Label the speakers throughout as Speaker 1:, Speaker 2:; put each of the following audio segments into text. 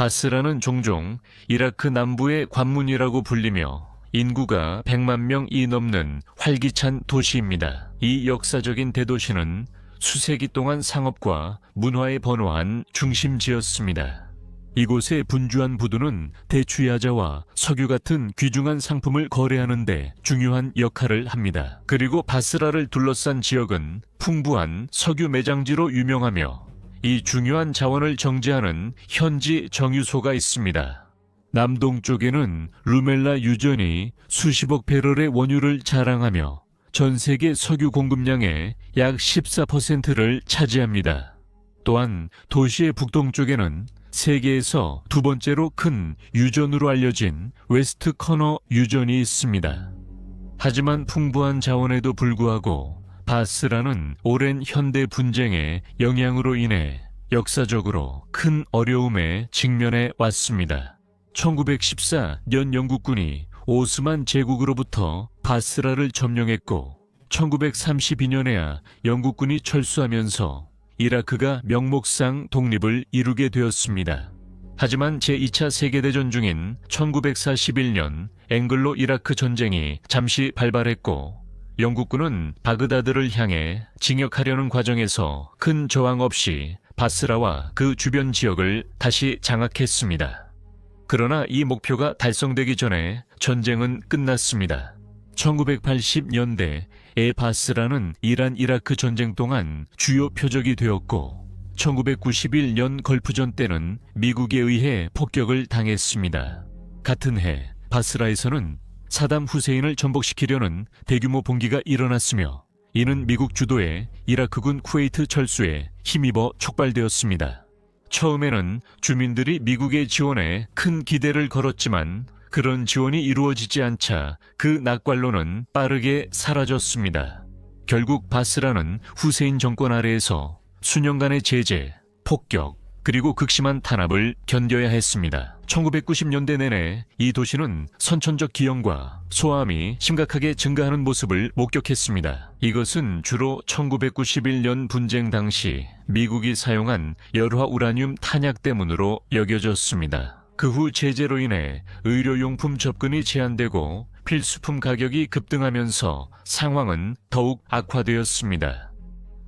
Speaker 1: 바스라는 종종 이라크 남부의 관문이라고 불리며 인구가 100만 명이 넘는 활기찬 도시입니다. 이 역사적인 대도시는 수세기 동안 상업과 문화에 번화한 중심지였습니다. 이곳의 분주한 부두는 대추야자와 석유 같은 귀중한 상품을 거래하는 데 중요한 역할을 합니다. 그리고 바스라를 둘러싼 지역은 풍부한 석유 매장지로 유명하며 이 중요한 자원을 정제하는 현지 정유소가 있습니다. 남동쪽에는 루멜라 유전이 수십억 배럴의 원유를 자랑하며 전 세계 석유 공급량의 약 14%를 차지합니다. 또한 도시의 북동쪽에는 세계에서 두 번째로 큰 유전으로 알려진 웨스트 커너 유전이 있습니다. 하지만 풍부한 자원에도 불구하고 바스라는 오랜 현대 분쟁의 영향으로 인해 역사적으로 큰 어려움에 직면해 왔습니다. 1914년 영국군이 오스만 제국으로부터 바스라를 점령했고 1932년에야 영국군이 철수하면서 이라크가 명목상 독립을 이루게 되었습니다. 하지만 제2차 세계대전 중인 1941년 앵글로 이라크 전쟁이 잠시 발발했고 영국군은 바그다드를 향해 진격하려는 과정에서 큰 저항 없이 바스라와 그 주변 지역을 다시 장악했습니다. 그러나 이 목표가 달성되기 전에 전쟁은 끝났습니다. 1980년대에 바스라는 이란 이라크 전쟁 동안 주요 표적이 되었고 1991년 걸프전 때는 미국에 의해 폭격을 당했습니다. 같은 해 바스라에서는 사담 후세인을 전복시키려는 대규모 봉기가 일어났으며 이는 미국 주도의 이라크군 쿠웨이트 철수에 힘입어 촉발되었습니다. 처음에는 주민들이 미국의 지원에 큰 기대를 걸었지만 그런 지원이 이루어지지 않자 그 낙관론은 빠르게 사라졌습니다. 결국 바스라는 후세인 정권 아래에서 수년간의 제재, 폭격, 그리고 극심한 탄압을 견뎌야 했습니다. 1990년대 내내 이 도시는 선천적 기형과 소아암이 심각하게 증가하는 모습을 목격했습니다. 이것은 주로 1991년 분쟁 당시 미국이 사용한 열화 우라늄 탄약 때문으로 여겨졌습니다. 그 후 제재로 인해 의료용품 접근이 제한되고 필수품 가격이 급등하면서 상황은 더욱 악화되었습니다.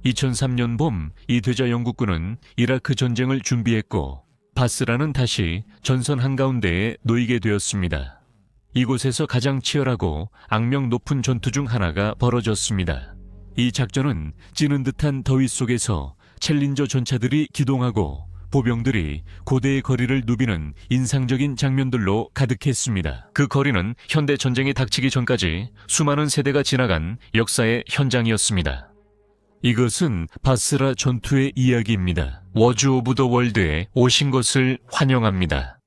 Speaker 1: 2003년 봄 이되자 영국군은 이라크 전쟁을 준비했고 바스라는 다시 전선 한가운데에 놓이게 되었습니다. 이곳에서 가장 치열하고 악명 높은 전투 중 하나가 벌어졌습니다. 이 작전은 찌는 듯한 더위 속에서 챌린저 전차들이 기동하고 보병들이 고대의 거리를 누비는 인상적인 장면들로 가득했습니다. 그 거리는 현대 전쟁이 닥치기 전까지 수많은 세대가 지나간 역사의 현장이었습니다. 이것은 바스라 전투의 이야기입니다. 워즈 오브 더 월드에 오신 것을 환영합니다.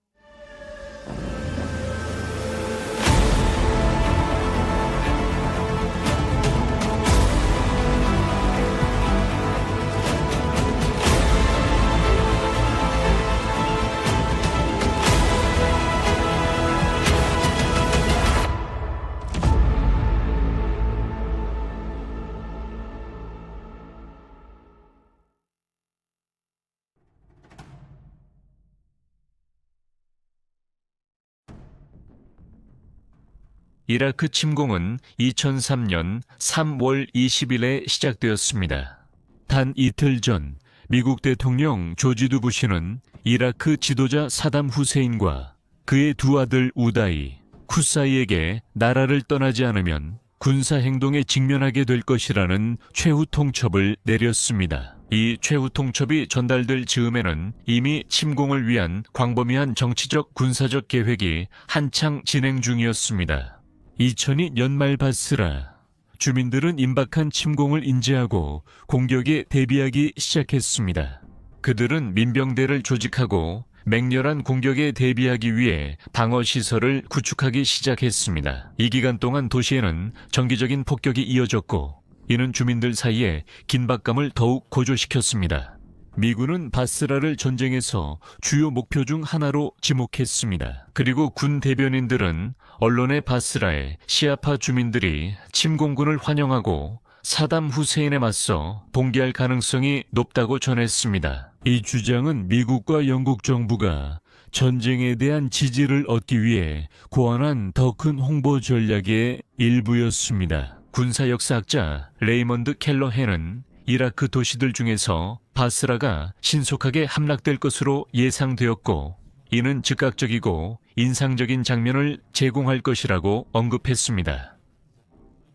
Speaker 1: 이라크 침공은 2003년 3월 20일에 시작되었습니다. 단 이틀 전 미국 대통령 조지 W 부시는 이라크 지도자 사담 후세인과 그의 두 아들 우다이, 쿠사이에게 나라를 떠나지 않으면 군사행동에 직면하게 될 것이라는 최후 통첩을 내렸습니다. 이 최후 통첩이 전달될 즈음에는 이미 침공을 위한 광범위한 정치적 군사적 계획이 한창 진행 중이었습니다. 2002 연말 바스라, 주민들은 임박한 침공을 인지하고 공격에 대비하기 시작했습니다. 그들은 민병대를 조직하고 맹렬한 공격에 대비하기 위해 방어시설을 구축하기 시작했습니다. 이 기간 동안 도시에는 정기적인 폭격이 이어졌고 이는 주민들 사이에 긴박감을 더욱 고조시켰습니다. 미군은 바스라를 전쟁에서 주요 목표 중 하나로 지목했습니다. 그리고 군 대변인들은 언론의 바스라의 시아파 주민들이 침공군을 환영하고 사담 후세인에 맞서 봉기할 가능성이 높다고 전했습니다. 이 주장은 미국과 영국 정부가 전쟁에 대한 지지를 얻기 위해 고안한 더 큰 홍보 전략의 일부였습니다. 군사 역사학자 레이먼드 켈러해는 이라크 도시들 중에서 바스라가 신속하게 함락될 것으로 예상되었고, 이는 즉각적이고 인상적인 장면을 제공할 것이라고 언급했습니다.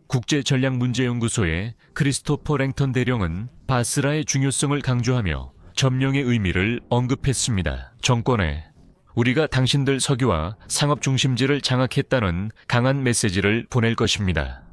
Speaker 1: 국제전략문제연구소의 크리스토퍼 랭턴 대령은 바스라의 중요성을 강조하며 점령의 의미를 언급했습니다. 정권에 우리가 당신들 석유와 상업 중심지를 장악했다는 강한 메시지를 보낼 것입니다.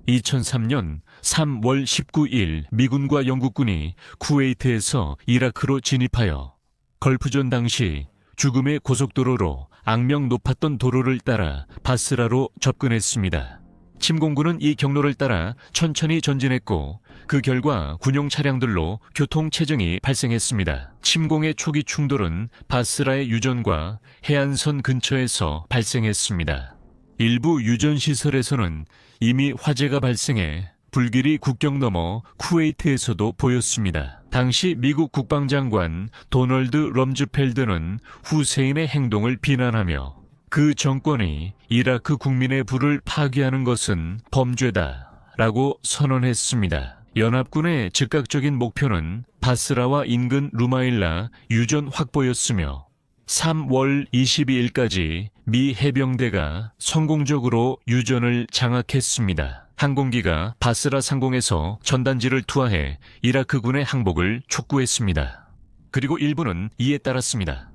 Speaker 1: 2003년 3월 19일 미군과 영국군이 쿠웨이트에서 이라크로 진입하여 걸프전 당시 죽음의 고속도로로 악명 높았던 도로를 따라 바스라로 접근했습니다. 침공군은 이 경로를 따라 천천히 전진했고, 그 결과 군용 차량들로 교통체증이 발생했습니다. 침공의 초기 충돌은 바스라의 유전과 해안선 근처에서 발생했습니다. 일부 유전시설에서는 이미 화재가 발생해 불길이 국경 너머 쿠웨이트에서도 보였습니다. 당시 미국 국방장관 도널드 럼즈펠드는 후세인의 행동을 비난하며 그 정권이 이라크 국민의 부를 파괴하는 것은 범죄다라고 선언했습니다. 연합군의 즉각적인 목표는 바스라와 인근 루마일라 유전 확보였으며 3월 22일까지 미 해병대가 성공적으로 유전을 장악했습니다. 항공기가 바스라 상공에서 전단지를 투하해 이라크군의 항복을 촉구했습니다. 그리고 일부는 이에 따랐습니다.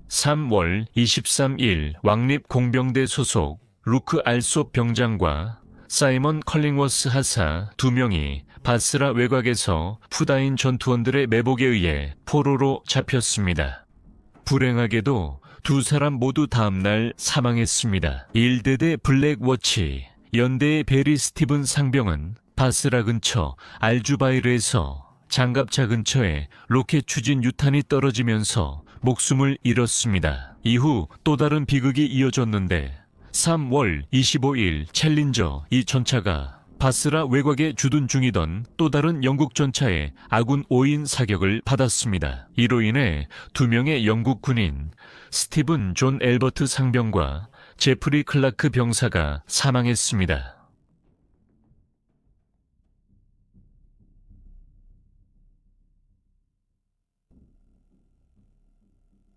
Speaker 1: 3월 23일 왕립 공병대 소속 루크 알소 병장과 사이먼 컬링워스 하사 2명이 바스라 외곽에서 푸다인 전투원들의 매복에 의해 포로로 잡혔습니다. 불행하게도 두 사람 모두 다음날 사망했습니다. 1대대 블랙워치 연대의 베리 스티븐 상병은 바스라 근처 알주바이르에서 장갑차 근처에 로켓 추진 유탄이 떨어지면서 목숨을 잃었습니다. 이후 또 다른 비극이 이어졌는데 3월 25일 챌린저 이 전차가 바스라 외곽에 주둔 중이던 또 다른 영국 전차에 아군 5인 사격을 받았습니다. 이로 인해 2명의 영국 군인 스티븐 존 엘버트 상병과 제프리 클라크 병사가 사망했습니다.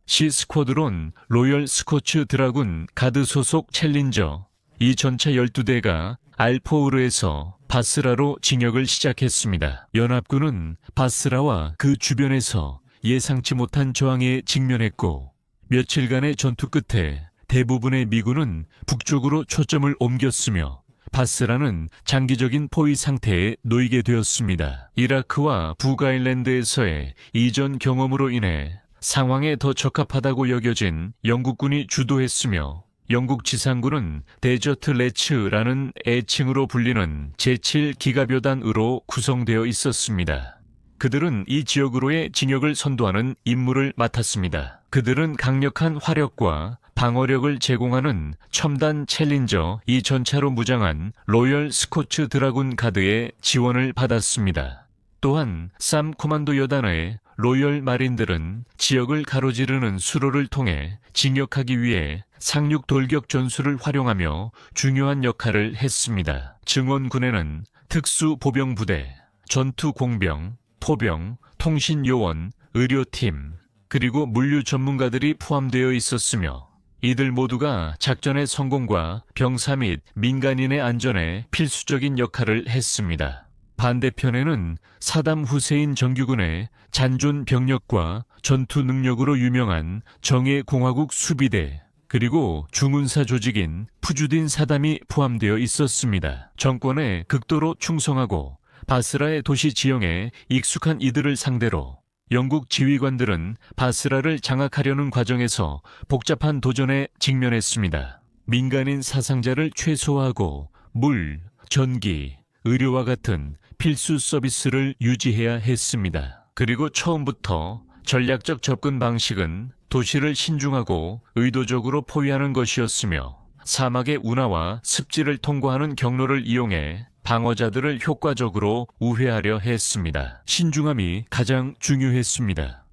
Speaker 1: 시스쿼드론 로열 스코츠 드라군 가드 소속 챌린저 이 전차 12대가 알포우르에서 바스라로 진격을 시작했습니다. 연합군은 바스라와 그 주변에서 예상치 못한 저항에 직면했고, 며칠간의 전투 끝에 대부분의 미군은 북쪽으로 초점을 옮겼으며 바스라는 장기적인 포위 상태에 놓이게 되었습니다. 이라크와 북아일랜드에서의 이전 경험으로 인해 상황에 더 적합하다고 여겨진 영국군이 주도했으며, 영국 지상군은 데저트 레츠라는 애칭으로 불리는 제7 기가묘단으로 구성되어 있었습니다. 그들은 이 지역으로의 진역을 선도하는 임무를 맡았습니다. 그들은 강력한 화력과 방어력을 제공하는 첨단 챌린저 이 전차로 무장한 로열 스코츠 드라군 가드의 지원을 받았습니다. 또한 쌈 코만도 여단의 로열 마린들은 지역을 가로지르는 수로를 통해 진격하기 위해 상륙 돌격 전술을 활용하며 중요한 역할을 했습니다. 증원군에는 특수 보병부대, 전투 공병, 포병, 통신요원, 의료팀, 그리고 물류 전문가들이 포함되어 있었으며, 이들 모두가 작전의 성공과 병사 및 민간인의 안전에 필수적인 역할을 했습니다. 반대편에는 사담 후세인 정규군의 잔존 병력과 전투 능력으로 유명한 정예공화국 수비대, 그리고 중군사 조직인 푸주딘 사담이 포함되어 있었습니다. 정권에 극도로 충성하고 바스라의 도시 지형에 익숙한 이들을 상대로 영국 지휘관들은 바스라를 장악하려는 과정에서 복잡한 도전에 직면했습니다. 민간인 사상자를 최소화하고 물, 전기, 의료와 같은 필수 서비스를 유지해야 했습니다. 그리고 처음부터 전략적 접근 방식은 도시를 신중하고 의도적으로 포위하는 것이었으며, 사막의 운하와 습지를 통과하는 경로를 이용해 방어자들을 효과적으로 우회하려 했습니다. 신중함이 가장 중요했습니다.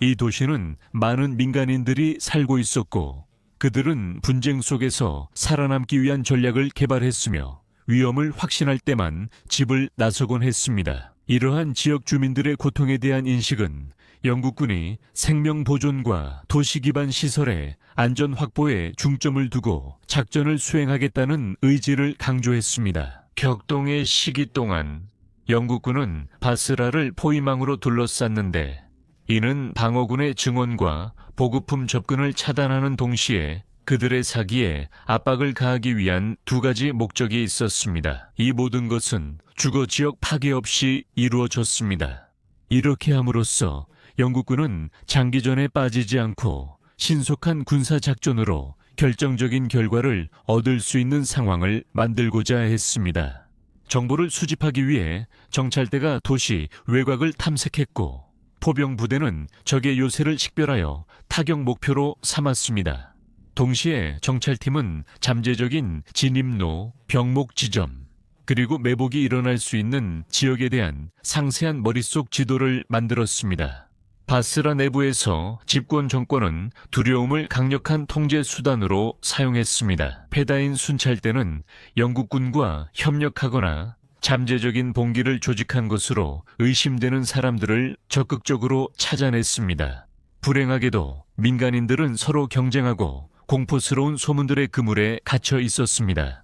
Speaker 1: 이 도시는 많은 민간인들이 살고 있었고 그들은 분쟁 속에서 살아남기 위한 전략을 개발했으며 위험을 확신할 때만 집을 나서곤 했습니다. 이러한 지역 주민들의 고통에 대한 인식은 영국군이 생명 보존과 도시 기반 시설의 안전 확보에 중점을 두고 작전을 수행하겠다는 의지를 강조했습니다. 격동의 시기 동안 영국군은 바스라를 포위망으로 둘러쌌는데 이는 방어군의 증원과 보급품 접근을 차단하는 동시에 그들의 사기에 압박을 가하기 위한 두 가지 목적이 있었습니다. 이 모든 것은 주거 지역 파괴 없이 이루어졌습니다. 이렇게 함으로써 영국군은 장기전에 빠지지 않고 신속한 군사작전으로 결정적인 결과를 얻을 수 있는 상황을 만들고자 했습니다. 정보를 수집하기 위해 정찰대가 도시 외곽을 탐색했고 포병 부대는 적의 요새를 식별하여 타격 목표로 삼았습니다. 동시에 정찰팀은 잠재적인 진입로, 병목 지점, 그리고 매복이 일어날 수 있는 지역에 대한 상세한 머릿속 지도를 만들었습니다. 바스라 내부에서 집권 정권은 두려움을 강력한 통제 수단으로 사용했습니다. 페다인 순찰대는 영국군과 협력하거나 잠재적인 봉기를 조직한 것으로 의심되는 사람들을 적극적으로 찾아냈습니다. 불행하게도 민간인들은 서로 경쟁하고 공포스러운 소문들의 그물에 갇혀 있었습니다.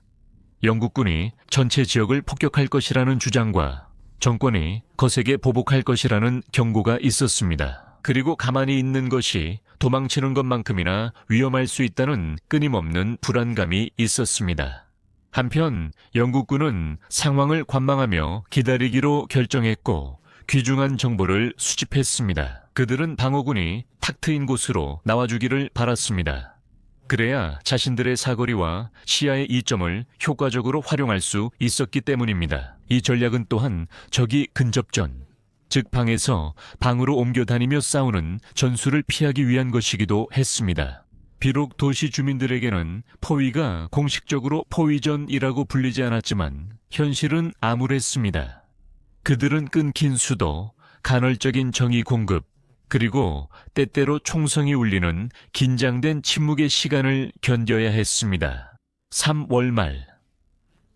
Speaker 1: 영국군이 전체 지역을 폭격할 것이라는 주장과 정권이 거세게 보복할 것이라는 경고가 있었습니다. 그리고 가만히 있는 것이 도망치는 것만큼이나 위험할 수 있다는 끊임없는 불안감이 있었습니다. 한편 영국군은 상황을 관망하며 기다리기로 결정했고 귀중한 정보를 수집했습니다. 그들은 방어군이 탁 트인 곳으로 나와주기를 바랐습니다. 그래야 자신들의 사거리와 시야의 이점을 효과적으로 활용할 수 있었기 때문입니다. 이 전략은 또한 적이 근접전, 즉 방에서 방으로 옮겨 다니며 싸우는 전술을 피하기 위한 것이기도 했습니다. 비록 도시 주민들에게는 포위가 공식적으로 포위전이라고 불리지 않았지만 현실은 암울했습니다. 그들은 끊긴 수도, 간헐적인 정의 공급, 그리고 때때로 총성이 울리는 긴장된 침묵의 시간을 견뎌야 했습니다. 3월 말,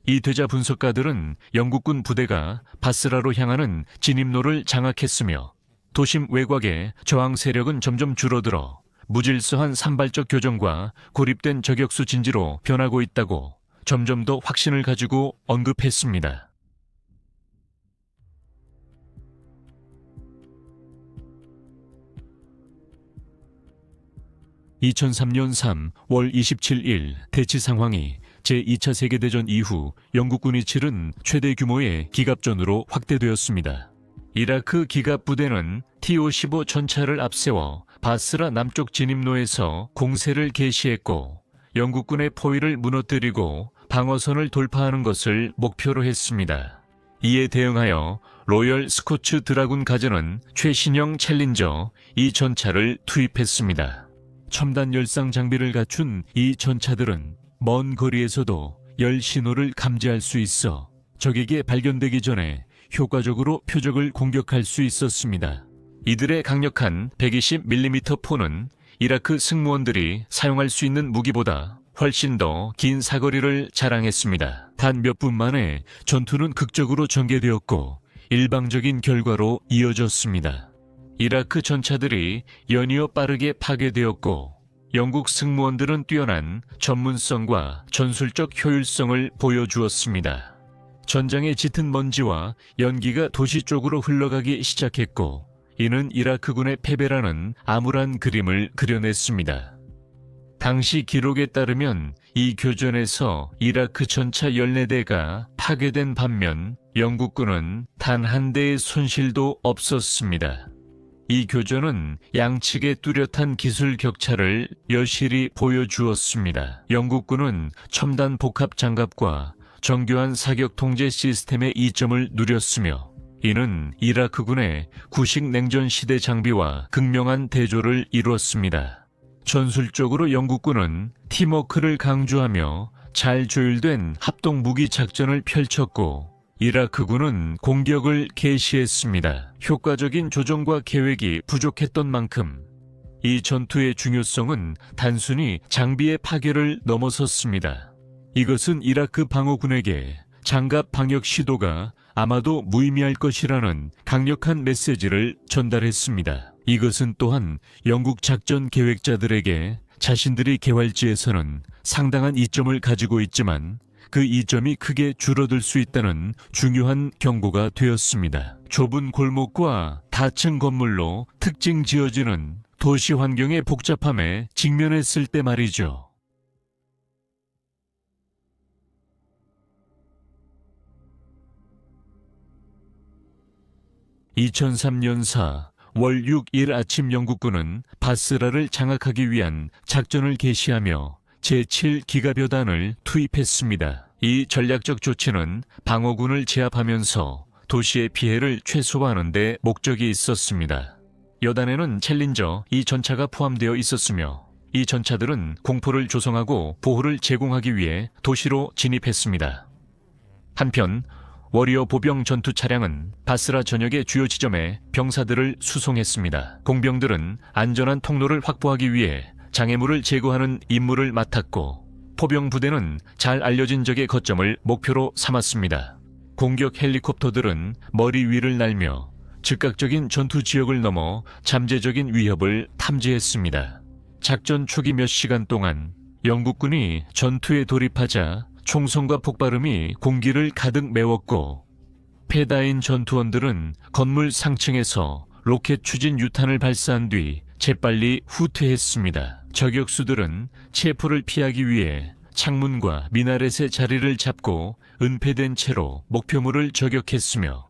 Speaker 1: 이 되자 분석가들은 영국군 부대가 바스라로 향하는 진입로를 장악했으며 도심 외곽의 저항 세력은 점점 줄어들어 무질서한 산발적 교정과 고립된 저격수 진지로 변하고 있다고 점점 더 확신을 가지고 언급했습니다. 2003년 3월 27일 대치 상황이 제2차 세계대전 이후 영국군이 치른 최대 규모의 기갑전으로 확대되었습니다. 이라크 기갑부대는 T-55 전차를 앞세워 바스라 남쪽 진입로에서 공세를 개시했고 영국군의 포위를 무너뜨리고 방어선을 돌파하는 것을 목표로 했습니다. 이에 대응하여 로열 스코츠 드라군 가전은 최신형 챌린저 이 전차를 투입했습니다. 첨단 열상 장비를 갖춘 이 전차들은 먼 거리에서도 열 신호를 감지할 수 있어 적에게 발견되기 전에 효과적으로 표적을 공격할 수 있었습니다. 이들의 강력한 120mm 포는 이라크 승무원들이 사용할 수 있는 무기보다 훨씬 더 긴 사거리를 자랑했습니다. 단 몇 분 만에 전투는 극적으로 전개되었고 일방적인 결과로 이어졌습니다. 이라크 전차들이 연이어 빠르게 파괴되었고 영국 승무원들은 뛰어난 전문성과 전술적 효율성을 보여주었습니다. 전장의 짙은 먼지와 연기가 도시 쪽으로 흘러가기 시작했고 이는 이라크군의 패배라는 암울한 그림을 그려냈습니다. 당시 기록에 따르면 이 교전에서 이라크 전차 14대가 파괴된 반면 영국군은 단 한 대의 손실도 없었습니다. 이 교전은 양측의 뚜렷한 기술 격차를 여실히 보여주었습니다. 영국군은 첨단 복합 장갑과 정교한 사격 통제 시스템의 이점을 누렸으며 이는 이라크군의 구식 냉전 시대 장비와 극명한 대조를 이루었습니다. 전술적으로 영국군은 팀워크를 강조하며 잘 조율된 합동 무기 작전을 펼쳤고 이라크군은 공격을 개시했습니다. 효과적인 조정과 계획이 부족했던 만큼 이 전투의 중요성은 단순히 장비의 파괴를 넘어섰습니다. 이것은 이라크 방어군에게 장갑 방역 시도가 아마도 무의미할 것이라는 강력한 메시지를 전달했습니다. 이것은 또한 영국 작전 계획자들에게 자신들이 개활지에서는 상당한 이점을 가지고 있지만 그 이점이 크게 줄어들 수 있다는 중요한 경고가 되었습니다. 좁은 골목과 다층 건물로 특징 지어지는 도시 환경의 복잡함에 직면했을 때 말이죠. 2003년 월 6일 아침 영국군은 바스라를 장악하기 위한 작전을 개시하며 제7기갑여단을 투입했습니다. 이 전략적 조치는 방어군을 제압하면서 도시의 피해를 최소화하는 데 목적이 있었습니다. 여단에는 챌린저 2전차가 포함되어 있었으며 이 전차들은 공포를 조성하고 보호를 제공하기 위해 도시로 진입했습니다. 한편 워리어 보병 전투 차량은 바스라 전역의 주요 지점에 병사들을 수송했습니다. 공병들은 안전한 통로를 확보하기 위해 장애물을 제거하는 임무를 맡았고 포병 부대는 잘 알려진 적의 거점을 목표로 삼았습니다. 공격 헬리콥터들은 머리 위를 날며 즉각적인 전투 지역을 넘어 잠재적인 위협을 탐지했습니다. 작전 초기 몇 시간 동안 영국군이 전투에 돌입하자 총성과 폭발음이 공기를 가득 메웠고 패다인 전투원들은 건물 상층에서 로켓 추진 유탄을 발사한 뒤 재빨리 후퇴했습니다. 저격수들은 체포를 피하기 위해 창문과 미나렛의 자리를 잡고 은폐된 채로 목표물을 저격했으며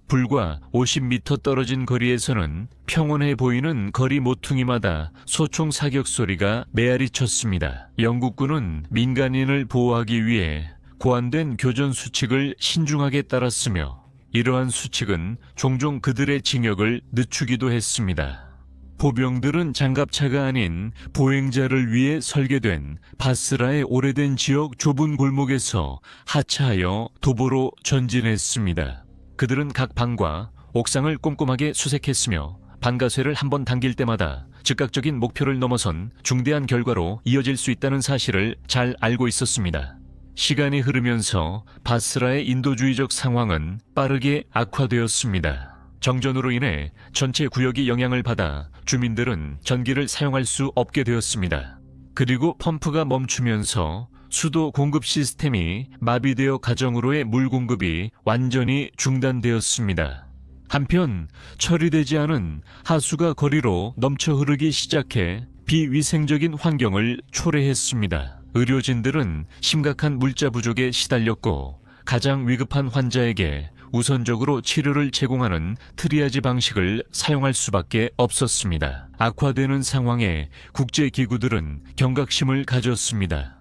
Speaker 1: 불과 50m 떨어진 거리에서는 평온해 보이는 거리 모퉁이마다 소총 사격 소리가 메아리 쳤습니다. 영국군은 민간인을 보호하기 위해 고안된 교전 수칙을 신중하게 따랐으며 이러한 수칙은 종종 그들의 징역을 늦추기도 했습니다. 보병들은 장갑차가 아닌 보행자를 위해 설계된 바스라의 오래된 지역 좁은 골목에서 하차하여 도보로 전진했습니다. 그들은 각 방과 옥상을 꼼꼼하게 수색했으며 반가쇠를 한번 당길 때마다 즉각적인 목표를 넘어선 중대한 결과로 이어질 수 있다는 사실을 잘 알고 있었습니다. 시간이 흐르면서 바스라의 인도주의적 상황은 빠르게 악화되었습니다. 정전으로 인해 전체 구역이 영향을 받아 주민들은 전기를 사용할 수 없게 되었습니다. 그리고 펌프가 멈추면서 수도 공급 시스템이 마비되어 가정으로의 물 공급이 완전히 중단되었습니다. 한편 처리되지 않은 하수가 거리로 넘쳐 흐르기 시작해 비위생적인 환경을 초래했습니다. 의료진들은 심각한 물자 부족에 시달렸고 가장 위급한 환자에게 우선적으로 치료를 제공하는 트리아지 방식을 사용할 수밖에 없었습니다. 악화되는 상황에 국제기구들은 경각심을 가졌습니다.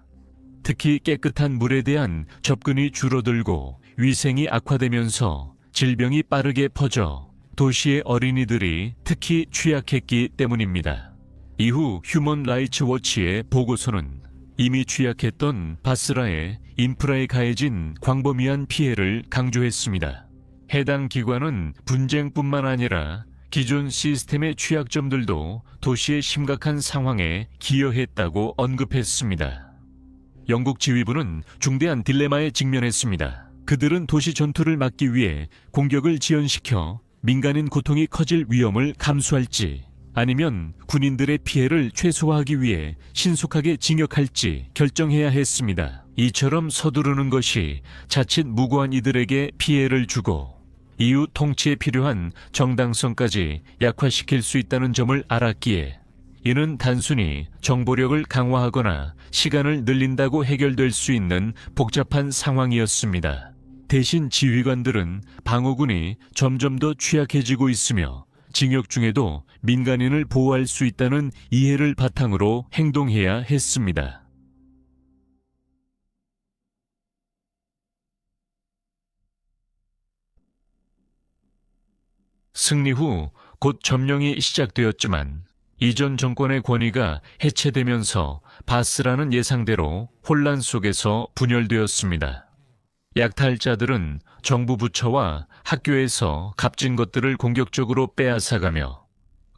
Speaker 1: 특히 깨끗한 물에 대한 접근이 줄어들고 위생이 악화되면서 질병이 빠르게 퍼져 도시의 어린이들이 특히 취약했기 때문입니다. 이후 휴먼 라이츠 워치의 보고서는 이미 취약했던 바스라의 인프라에 가해진 광범위한 피해를 강조했습니다. 해당 기관은 분쟁뿐만 아니라 기존 시스템의 취약점들도 도시의 심각한 상황에 기여했다고 언급했습니다. 영국 지휘부는 중대한 딜레마에 직면했습니다. 그들은 도시 전투를 막기 위해 공격을 지연시켜 민간인 고통이 커질 위험을 감수할지 아니면 군인들의 피해를 최소화하기 위해 신속하게 진격할지 결정해야 했습니다. 이처럼 서두르는 것이 자칫 무고한 이들에게 피해를 주고 이후 통치에 필요한 정당성까지 약화시킬 수 있다는 점을 알았기에 이는 단순히 정보력을 강화하거나 시간을 늘린다고 해결될 수 있는 복잡한 상황이었습니다. 대신 지휘관들은 방어군이 점점 더 취약해지고 있으며 징역 중에도 민간인을 보호할 수 있다는 이해를 바탕으로 행동해야 했습니다. 승리 후 곧 점령이 시작되었지만 이전 정권의 권위가 해체되면서 바스라는 예상대로 혼란 속에서 분열되었습니다. 약탈자들은 정부 부처와 학교에서 값진 것들을 공격적으로 빼앗아가며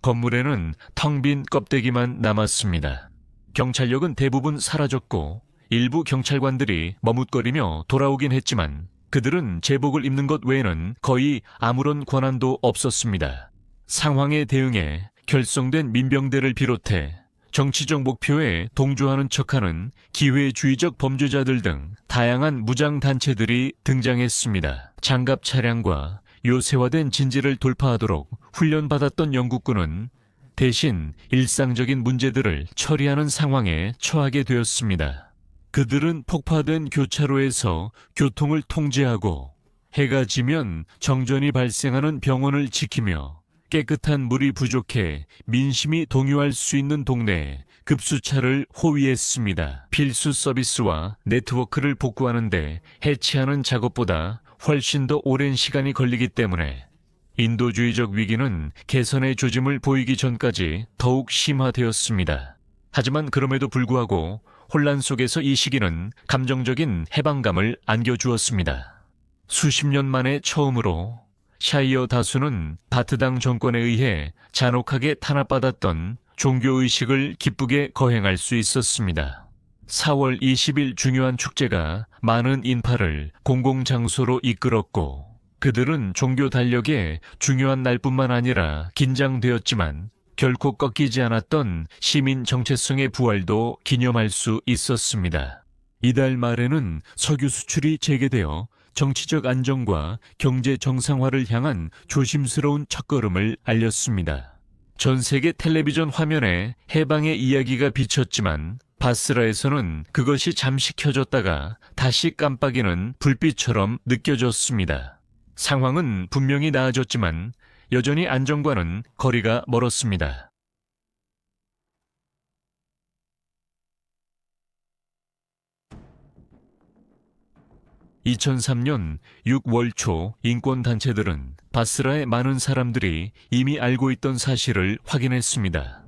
Speaker 1: 건물에는 텅 빈 껍데기만 남았습니다. 경찰력은 대부분 사라졌고 일부 경찰관들이 머뭇거리며 돌아오긴 했지만 그들은 제복을 입는 것 외에는 거의 아무런 권한도 없었습니다. 상황에 대응해 결성된 민병대를 비롯해 정치적 목표에 동조하는 척하는 기회주의적 범죄자들 등 다양한 무장단체들이 등장했습니다. 장갑 차량과 요새화된 진지를 돌파하도록 훈련받았던 영국군은 대신 일상적인 문제들을 처리하는 상황에 처하게 되었습니다. 그들은 폭파된 교차로에서 교통을 통제하고 해가 지면 정전이 발생하는 병원을 지키며 깨끗한 물이 부족해 민심이 동요할 수 있는 동네에 급수차를 호위했습니다. 필수 서비스와 네트워크를 복구하는데 해치하는 작업보다 훨씬 더 오랜 시간이 걸리기 때문에 인도주의적 위기는 개선의 조짐을 보이기 전까지 더욱 심화되었습니다. 하지만 그럼에도 불구하고 혼란 속에서 이 시기는 감정적인 해방감을 안겨주었습니다. 수십 년 만에 처음으로 샤이어 다수는 바트당 정권에 의해 잔혹하게 탄압받았던 종교의식을 기쁘게 거행할 수 있었습니다. 4월 20일 중요한 축제가 많은 인파를 공공장소로 이끌었고 그들은 종교 달력의 중요한 날뿐만 아니라 긴장되었지만 결코 꺾이지 않았던 시민 정체성의 부활도 기념할 수 있었습니다. 이달 말에는 석유 수출이 재개되어 정치적 안정과 경제 정상화를 향한 조심스러운 첫걸음을 알렸습니다. 전 세계 텔레비전 화면에 해방의 이야기가 비쳤지만 바스라에서는 그것이 잠시 켜졌다가 다시 깜빡이는 불빛처럼 느껴졌습니다. 상황은 분명히 나아졌지만 여전히 안정과는 거리가 멀었습니다. 2003년 6월 초 인권단체들은 바스라의 많은 사람들이 이미 알고 있던 사실을 확인했습니다.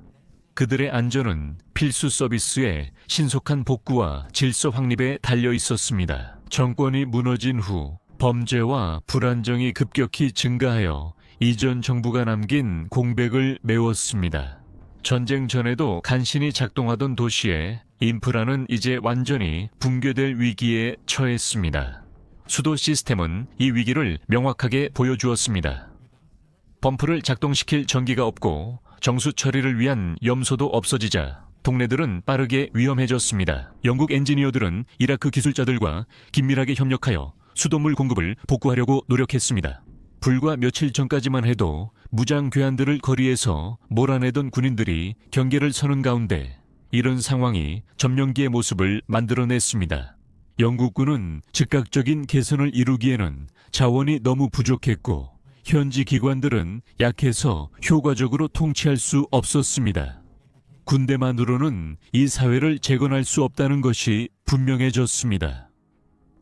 Speaker 1: 그들의 안전은 필수 서비스의 신속한 복구와 질서 확립에 달려 있었습니다. 정권이 무너진 후 범죄와 불안정이 급격히 증가하여 이전 정부가 남긴 공백을 메웠습니다. 전쟁 전에도 간신히 작동하던 도시의 인프라는 이제 완전히 붕괴될 위기에 처했습니다. 수도 시스템은 이 위기를 명확하게 보여주었습니다. 펌프를 작동시킬 전기가 없고 정수 처리를 위한 염소도 없어지자 동네들은 빠르게 위험해졌습니다. 영국 엔지니어들은 이라크 기술자들과 긴밀하게 협력하여 수돗물 공급을 복구하려고 노력했습니다. 불과 며칠 전까지만 해도 무장 괴한들을 거리에서 몰아내던 군인들이 경계를 서는 가운데 이런 상황이 점령기의 모습을 만들어냈습니다. 영국군은 즉각적인 개선을 이루기에는 자원이 너무 부족했고 현지 기관들은 약해서 효과적으로 통치할 수 없었습니다. 군대만으로는 이 사회를 재건할 수 없다는 것이 분명해졌습니다.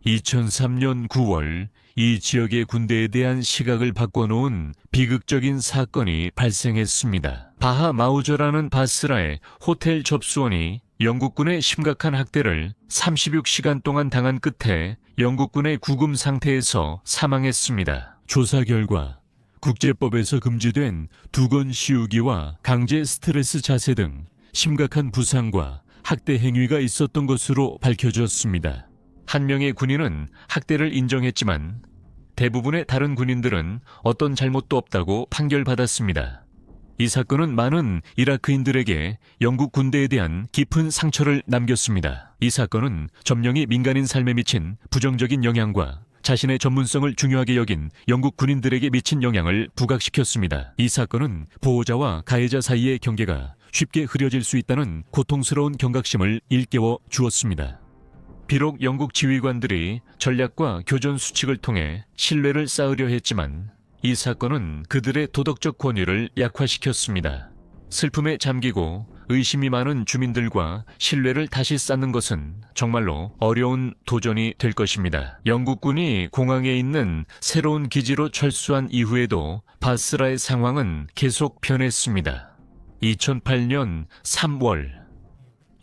Speaker 1: 2003년 9월 이 지역의 군대에 대한 시각을 바꿔놓은 비극적인 사건이 발생했습니다. 바하 마우저라는 바스라의 호텔 접수원이 영국군의 심각한 학대를 36시간 동안 당한 끝에 영국군의 구금 상태에서 사망했습니다. 조사 결과 국제법에서 금지된 두건 씌우기와 강제 스트레스 자세 등 심각한 부상과 학대 행위가 있었던 것으로 밝혀졌습니다. 한 명의 군인은 학대를 인정했지만 대부분의 다른 군인들은 어떤 잘못도 없다고 판결받았습니다. 이 사건은 많은 이라크인들에게 영국 군대에 대한 깊은 상처를 남겼습니다. 이 사건은 점령이 민간인 삶에 미친 부정적인 영향과 자신의 전문성을 중요하게 여긴 영국 군인들에게 미친 영향을 부각시켰습니다. 이 사건은 보호자와 가해자 사이의 경계가 쉽게 흐려질 수 있다는 고통스러운 경각심을 일깨워 주었습니다. 비록 영국 지휘관들이 전략과 교전 수칙을 통해 신뢰를 쌓으려 했지만 이 사건은 그들의 도덕적 권위를 약화시켰습니다. 슬픔에 잠기고 의심이 많은 주민들과 신뢰를 다시 쌓는 것은 정말로 어려운 도전이 될 것입니다. 영국군이 공항에 있는 새로운 기지로 철수한 이후에도 바스라의 상황은 계속 변했습니다. 2008년 3월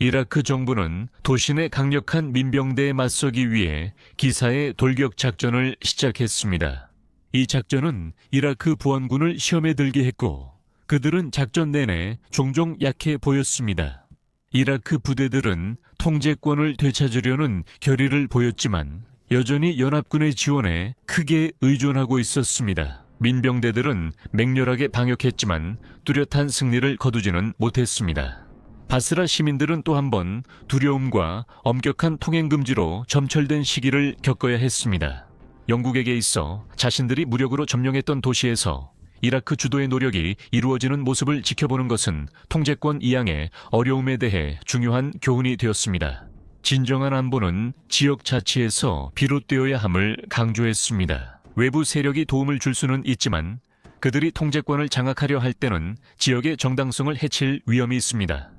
Speaker 1: 이라크 정부는 도시 내 강력한 민병대에 맞서기 위해 기사의 돌격 작전을 시작했습니다. 이 작전은 이라크 부원군을 시험에 들게 했고 그들은 작전 내내 종종 약해 보였습니다. 이라크 부대들은 통제권을 되찾으려는 결의를 보였지만 여전히 연합군의 지원에 크게 의존하고 있었습니다. 민병대들은 맹렬하게 방역했지만 뚜렷한 승리를 거두지는 못했습니다. 바스라 시민들은 또 한 번 두려움과 엄격한 통행금지로 점철된 시기를 겪어야 했습니다. 영국에게 있어 자신들이 무력으로 점령했던 도시에서 이라크 주도의 노력이 이루어지는 모습을 지켜보는 것은 통제권 이양의 어려움에 대해 중요한 교훈이 되었습니다. 진정한 안보는 지역 자치에서 비롯되어야 함을 강조했습니다. 외부 세력이 도움을 줄 수는 있지만 그들이 통제권을 장악하려 할 때는 지역의 정당성을 해칠 위험이 있습니다.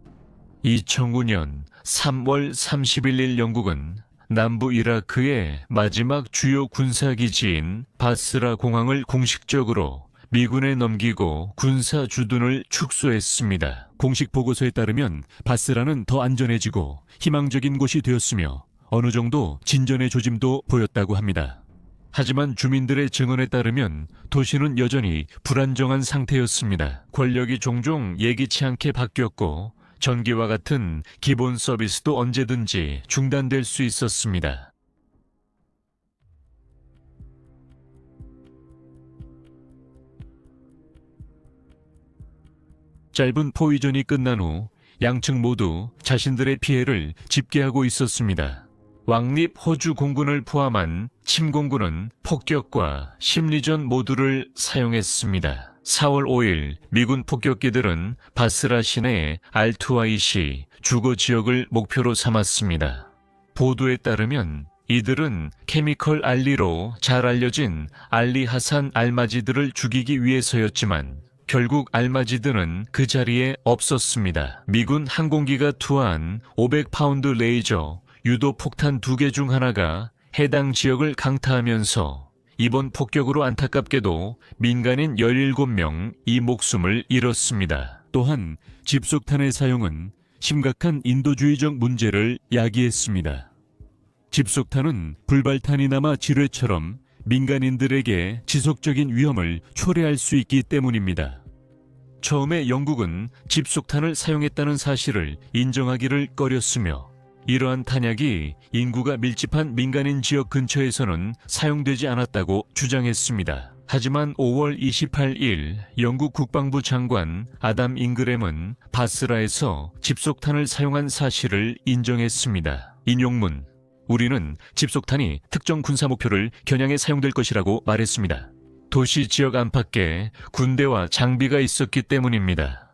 Speaker 1: 2009년 3월 31일 영국은 남부 이라크의 마지막 주요 군사기지인 바스라 공항을 공식적으로 미군에 넘기고 군사 주둔을 축소했습니다. 공식 보고서에 따르면 바스라는 더 안전해지고 희망적인 곳이 되었으며 어느 정도 진전의 조짐도 보였다고 합니다. 하지만 주민들의 증언에 따르면 도시는 여전히 불안정한 상태였습니다. 권력이 종종 예기치 않게 바뀌었고 전기와 같은 기본 서비스도 언제든지 중단될 수 있었습니다. 짧은 포위전이 끝난 후 양측 모두 자신들의 피해를 집계하고 있었습니다. 왕립 호주 공군을 포함한 침공군은 폭격과 심리전 모두를 사용했습니다. 4월 5일 미군 폭격기들은 바스라 시내의 알투아이시 주거 지역을 목표로 삼았습니다. 보도에 따르면 이들은 케미컬 알리로 잘 알려진 알리 하산 알마지드를 죽이기 위해서였지만 결국 알마지드는 그 자리에 없었습니다. 미군 항공기가 투하한 500파운드 레이저 유도 폭탄 2개 중 하나가 해당 지역을 강타하면서 이번 폭격으로 안타깝게도 민간인 17명 이 목숨을 잃었습니다. 또한 집속탄의 사용은 심각한 인도주의적 문제를 야기했습니다. 집속탄은 불발탄이 남아 지뢰처럼 민간인들에게 지속적인 위험을 초래할 수 있기 때문입니다. 처음에 영국은 집속탄을 사용했다는 사실을 인정하기를 꺼렸으며 이러한 탄약이 인구가 밀집한 민간인 지역 근처에서는 사용되지 않았다고 주장했습니다. 하지만 5월 28일 영국 국방부 장관 아담 잉그램은 바스라에서 집속탄을 사용한 사실을 인정했습니다. 인용문: 우리는 집속탄이 특정 군사 목표를 겨냥해 사용될 것이라고 말했습니다. 도시 지역 안팎에 군대와 장비가 있었기 때문입니다.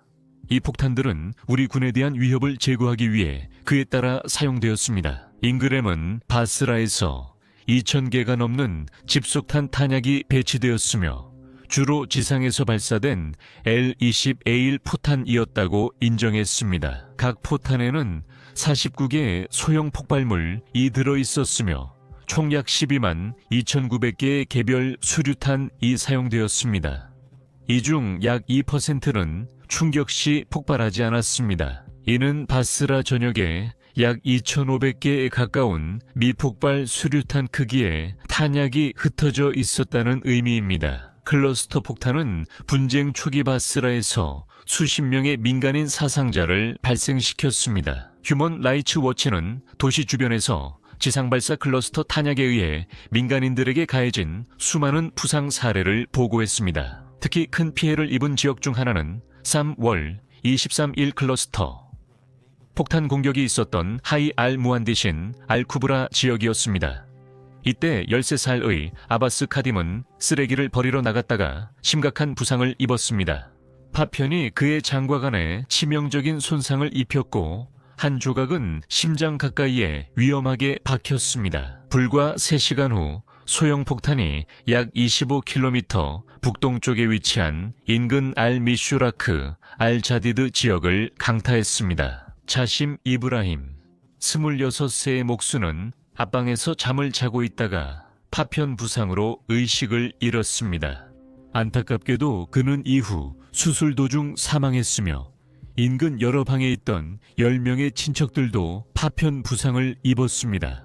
Speaker 1: 이 폭탄들은 우리 군에 대한 위협을 제거하기 위해 그에 따라 사용되었습니다. 잉그램은 바스라에서 2,000개가 넘는 집속탄 탄약이 배치되었으며 주로 지상에서 발사된 L-20A1 포탄이었다고 인정했습니다. 각 포탄에는 49개의 소형 폭발물이 들어있었으며 총 약 12만 2,900개의 개별 수류탄이 사용되었습니다. 이 중 약 2%는 충격 시 폭발하지 않았습니다. 이는 바스라 전역에 약 2,500개에 가까운 미폭발 수류탄 크기의 탄약이 흩어져 있었다는 의미입니다. 클러스터 폭탄은 분쟁 초기 바스라에서 수십 명의 민간인 사상자를 발생시켰습니다. 휴먼 라이츠 워치는 도시 주변에서 지상발사 클러스터 탄약에 의해 민간인들에게 가해진 수많은 부상 사례를 보고했습니다. 특히 큰 피해를 입은 지역 중 하나는 3월 23일 클러스터 폭탄 공격이 있었던 하이 알 무한디신 알쿠브라 지역이었습니다. 이때 13살의 아바스 카딤은 쓰레기를 버리러 나갔다가 심각한 부상을 입었습니다. 파편이 그의 장과간에 치명적인 손상을 입혔고 한 조각은 심장 가까이에 위험하게 박혔습니다. 불과 3시간 후 소형 폭탄이 약 25km 북동쪽에 위치한 인근 알-미슈라크, 알-자디드 지역을 강타했습니다. 자심 이브라힘, 26세의 목수는 앞방에서 잠을 자고 있다가 파편 부상으로 의식을 잃었습니다. 안타깝게도 그는 이후 수술 도중 사망했으며 인근 여러 방에 있던 10명의 친척들도 파편 부상을 입었습니다.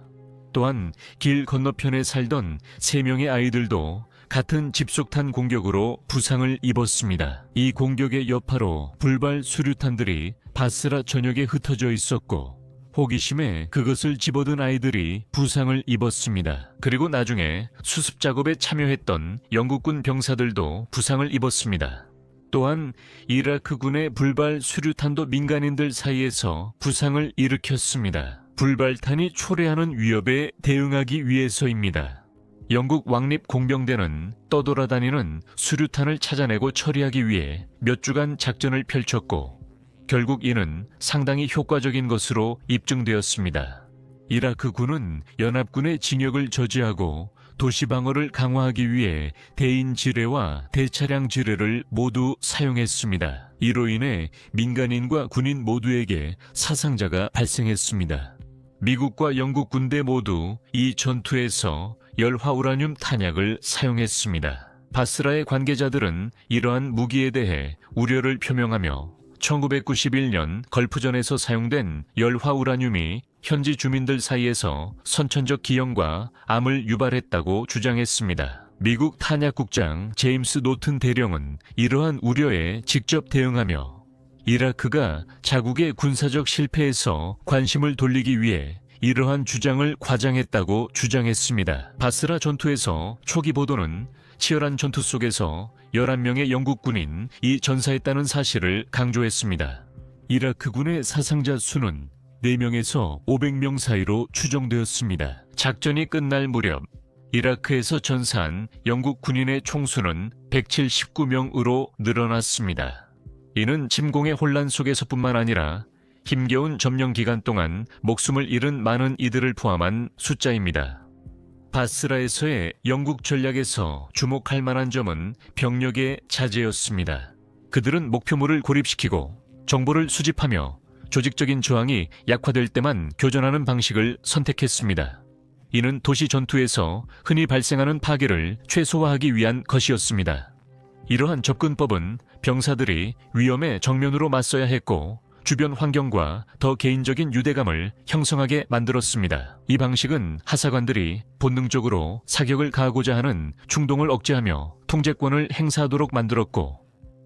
Speaker 1: 또한 길 건너편에 살던 3명의 아이들도 같은 집속탄 공격으로 부상을 입었습니다. 이 공격의 여파로 불발 수류탄들이 바스라 전역에 흩어져 있었고 호기심에 그것을 집어든 아이들이 부상을 입었습니다. 그리고 나중에 수습 작업에 참여했던 영국군 병사들도 부상을 입었습니다. 또한 이라크군의 불발 수류탄도 민간인들 사이에서 부상을 일으켰습니다. 불발탄이 초래하는 위협에 대응하기 위해서입니다. 영국 왕립 공병대는 떠돌아다니는 수류탄을 찾아내고 처리하기 위해 몇 주간 작전을 펼쳤고 결국 이는 상당히 효과적인 것으로 입증되었습니다. 이라크군은 연합군의 진격을 저지하고 도시 방어를 강화하기 위해 대인 지뢰와 대차량 지뢰를 모두 사용했습니다. 이로 인해 민간인과 군인 모두에게 사상자가 발생했습니다. 미국과 영국 군대 모두 이 전투에서 열화 우라늄 탄약을 사용했습니다. 바스라의 관계자들은 이러한 무기에 대해 우려를 표명하며 1991년 걸프전에서 사용된 열화 우라늄이 현지 주민들 사이에서 선천적 기형과 암을 유발했다고 주장했습니다. 미국 탄약국장 제임스 노튼 대령은 이러한 우려에 직접 대응하며 이라크가 자국의 군사적 실패에서 관심을 돌리기 위해 이러한 주장을 과장했다고 주장했습니다. 바스라 전투에서 초기 보도는 치열한 전투 속에서 11명의 영국 군인이 전사했다는 사실을 강조했습니다. 이라크군의 사상자 수는 4명에서 500명 사이로 추정되었습니다. 작전이 끝날 무렵 이라크에서 전사한 영국 군인의 총수는 179명으로 늘어났습니다. 이는 침공의 혼란 속에서뿐만 아니라 힘겨운 점령 기간 동안 목숨을 잃은 많은 이들을 포함한 숫자입니다. 바스라에서의 영국 전략에서 주목할 만한 점은 병력의 자제였습니다. 그들은 목표물을 고립시키고 정보를 수집하며 조직적인 저항이 약화될 때만 교전하는 방식을 선택했습니다. 이는 도시 전투에서 흔히 발생하는 파괴를 최소화하기 위한 것이었습니다. 이러한 접근법은 병사들이 위험에 정면으로 맞서야 했고 주변 환경과 더 개인적인 유대감을 형성하게 만들었습니다. 이 방식은 하사관들이 본능적으로 사격을 가하고자 하는 충동을 억제하며 통제권을 행사하도록 만들었고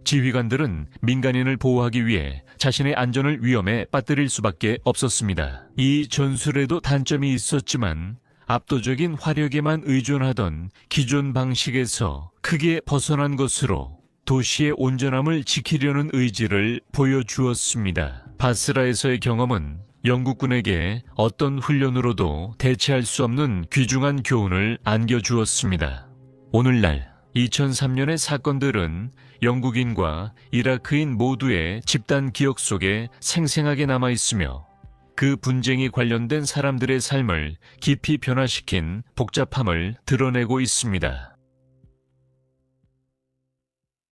Speaker 1: 지휘관들은 민간인을 보호하기 위해 자신의 안전을 위험에 빠뜨릴 수밖에 없었습니다. 이 전술에도 단점이 있었지만 압도적인 화력에만 의존하던 기존 방식에서 크게 벗어난 것으로 도시의 온전함을 지키려는 의지를 보여주었습니다. 바스라에서의 경험은 영국군에게 어떤 훈련으로도 대체할 수 없는 귀중한 교훈을 안겨주었습니다. 오늘날 2003년의 사건들은 영국인과 이라크인 모두의 집단 기억 속에 생생하게 남아있으며 그 분쟁이 관련된 사람들의 삶을 깊이 변화시킨 복잡함을 드러내고 있습니다.